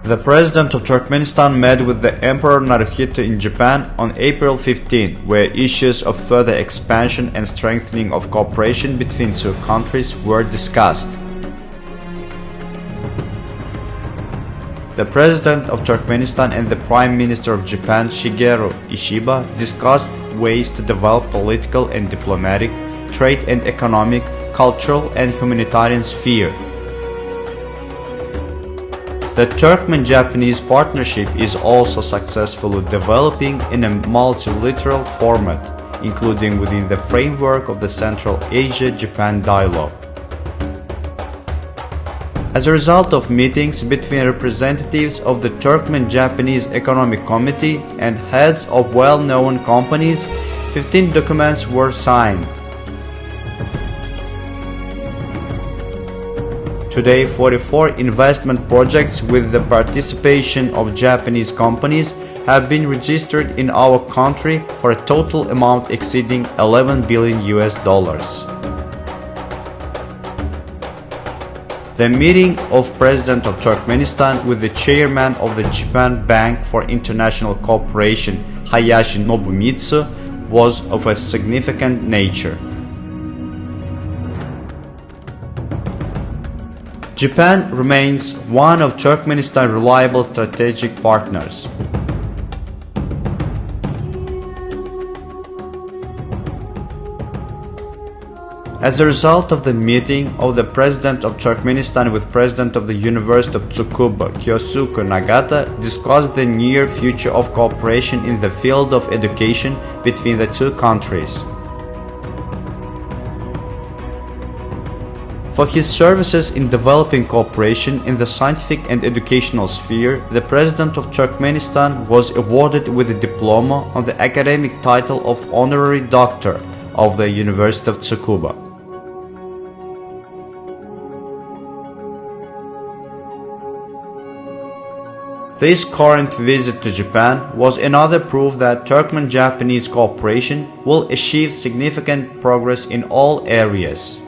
The President of Turkmenistan met with the Emperor Naruhito in Japan on April 15, where issues of further expansion and strengthening of cooperation between two countries were discussed. The President of Turkmenistan and the Prime Minister of Japan, Shigeru Ishiba, discussed ways to develop political and diplomatic, trade and economic, cultural and humanitarian sphere. The Turkmen-Japanese partnership is also successfully developing in a multilateral format, including within the framework of the Central Asia-Japan dialogue. As a result of meetings between representatives of the Turkmen-Japanese Economic Committee and heads of well-known companies, 15 documents were signed. Today, 44 investment projects with the participation of Japanese companies have been registered in our country for a total amount exceeding $11 billion. The meeting of President of Turkmenistan with the chairman of the Japan Bank for International Cooperation, Hayashi Nobumitsu, was of a significant nature. Japan remains one of Turkmenistan's reliable strategic partners. As a result of the meeting of the President of Turkmenistan with President of the University of Tsukuba, Kyosuke Nagata, discussed the near future of cooperation in the field of education between the two countries. For his services in developing cooperation in the scientific and educational sphere, the President of Turkmenistan was awarded with a diploma on the academic title of Honorary Doctor of the University of Tsukuba. This current visit to Japan was another proof that Turkmen-Japanese cooperation will achieve significant progress in all areas.